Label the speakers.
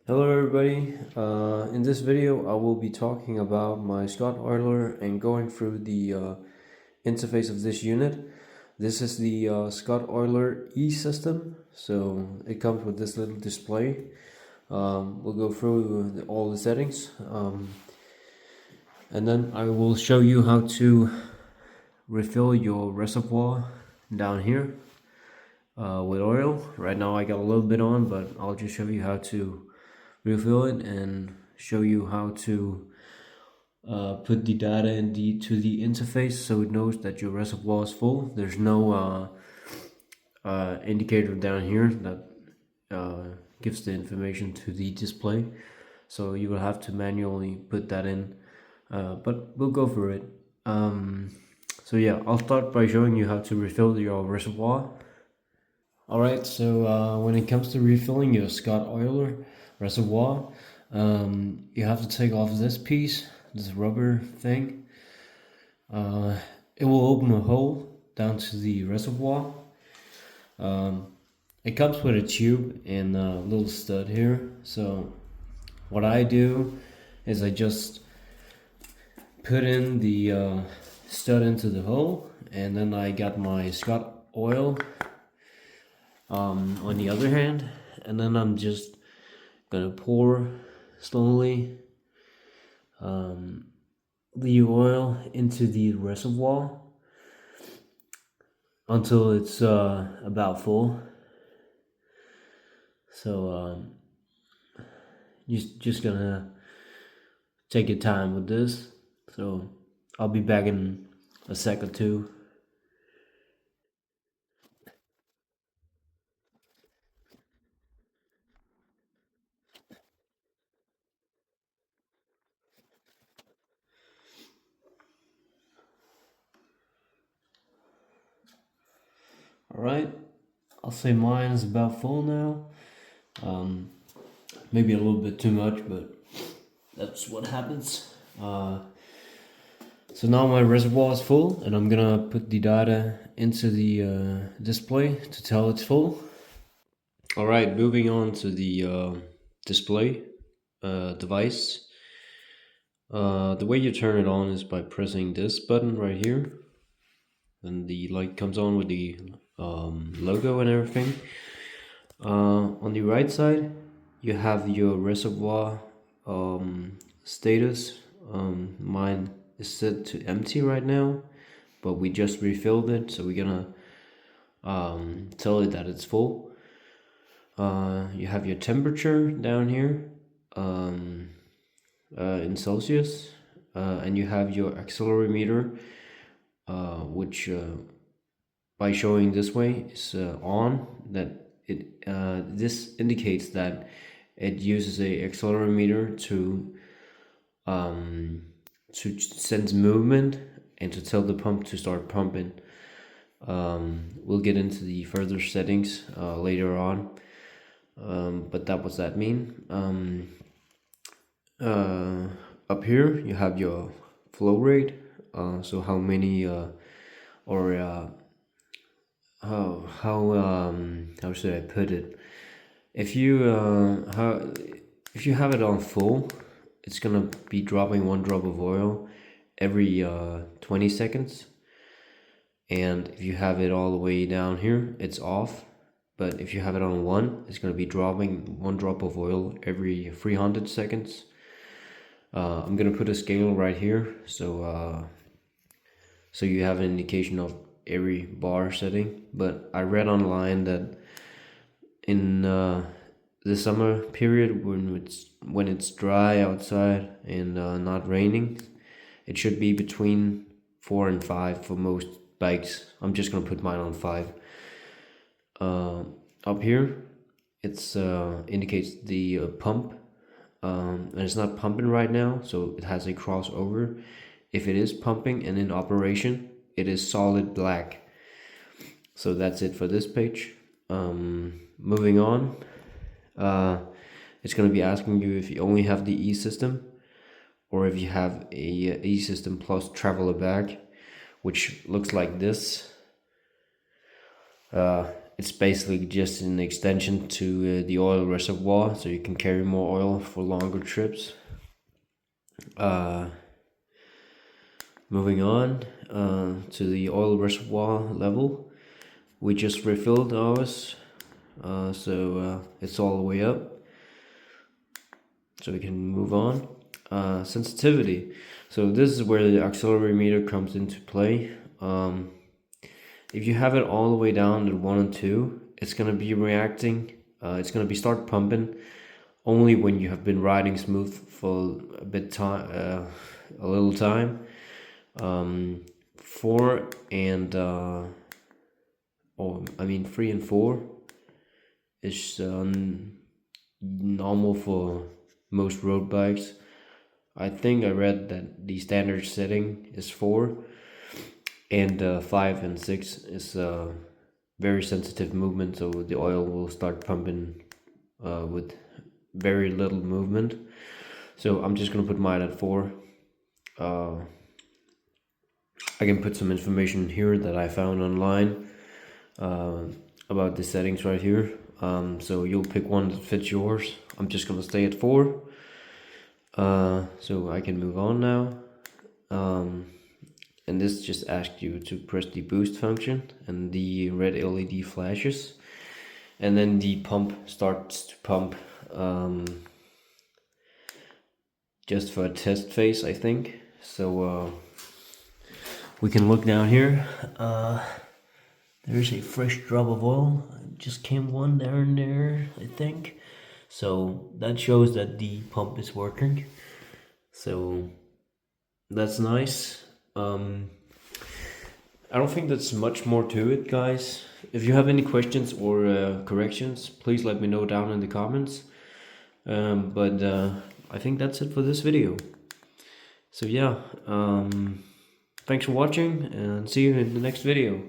Speaker 1: Hello everybody, in this video I will be talking about my Scottoiler and going through the interface of this unit. This is the Scottoiler eSystem, so it comes with this little display. We'll go through all the settings and then I will show you how to refill your reservoir down here with oil. Right now I got a little bit on, but I'll just show you how to refill it and show you how to put the data to the interface so it knows that your reservoir is full. There's no indicator down here that gives the information to the display, so you will have to manually put that in, but we'll go through it. So yeah, I'll start by showing you how to refill your reservoir. Alright, so when it comes to refilling your Scottoiler reservoir, you have to take off this piece, this rubber thing. It will open a hole down to the reservoir. It comes with a tube and a little stud here. So what I do is I just put in the stud into the hole, and then I got my Scott oil on the other hand, and then I'm just gonna pour slowly the oil into the reservoir until it's about full. So just gonna take your time with this. So I'll be back in a sec or two. Alright, I'll say mine is about full now. Maybe a little bit too much, but that's what happens. So now my reservoir is full, and I'm gonna put the data into the display to tell it's full. Alright, moving on to the display device. The way you turn it on is by pressing this button right here, and the light comes on with the logo and everything. On the right side you have your reservoir status. Mine is set to empty right now, but we just refilled it, so we're gonna tell it that it's full. You have your temperature down here in Celsius, and you have your accelerometer, which by showing this way is on. That it this indicates that it uses a accelerometer to sense movement and to tell the pump to start pumping. We'll get into the further settings later on, but that was that mean. Up here you have your flow rate, so how many how should I put it? If you have it on full, it's gonna be dropping 1 drop of oil every 20 seconds. And if you have it all the way down here, it's off. But if you have it on 1, it's gonna be dropping 1 drop of oil every 300 seconds. I'm gonna put a scale right here, so you have an indication of every bar setting. But I read online that in the summer period, when it's dry outside and not raining, it should be between 4 and 5 for most bikes. I'm just gonna put mine on 5. Up here it's indicates the pump, and it's not pumping right now, so it has a crossover. If it is pumping and in operation, it is solid black. So that's it for this page. Moving on, it's going to be asking you if you only have the eSystem or if you have a eSystem plus traveler bag, which looks like this. it's basically just an extension to the oil reservoir, so you can carry more oil for longer trips. Moving on to the oil reservoir level, we just refilled ours, so it's all the way up, so we can move on. Sensitivity, so this is where the auxiliary meter comes into play. If you have it all the way down to 1 and 2, it's going to be reacting, it's going to be start pumping only when you have been riding smooth for a little time. 4 and 3 and 4 is normal for most road bikes. I think I read that the standard setting is 4, and 5 and 6 is very sensitive movement, so the oil will start pumping with very little movement. So I'm just gonna put mine at 4. I can put some information here that I found online about the settings right here. So you'll pick one that fits yours. I'm just gonna stay at 4. So I can move on now. And this just asks you to press the boost function, and the red LED flashes, and then the pump starts to pump, just for a test phase, I think. So we can look down here. There's a fresh drop of oil. Just came one down there, I think. So that shows that the pump is working. So that's nice. I don't think that's much more to it, guys. If you have any questions or corrections, please let me know down in the comments. But I think that's it for this video. So yeah, thanks for watching, and see you in the next video.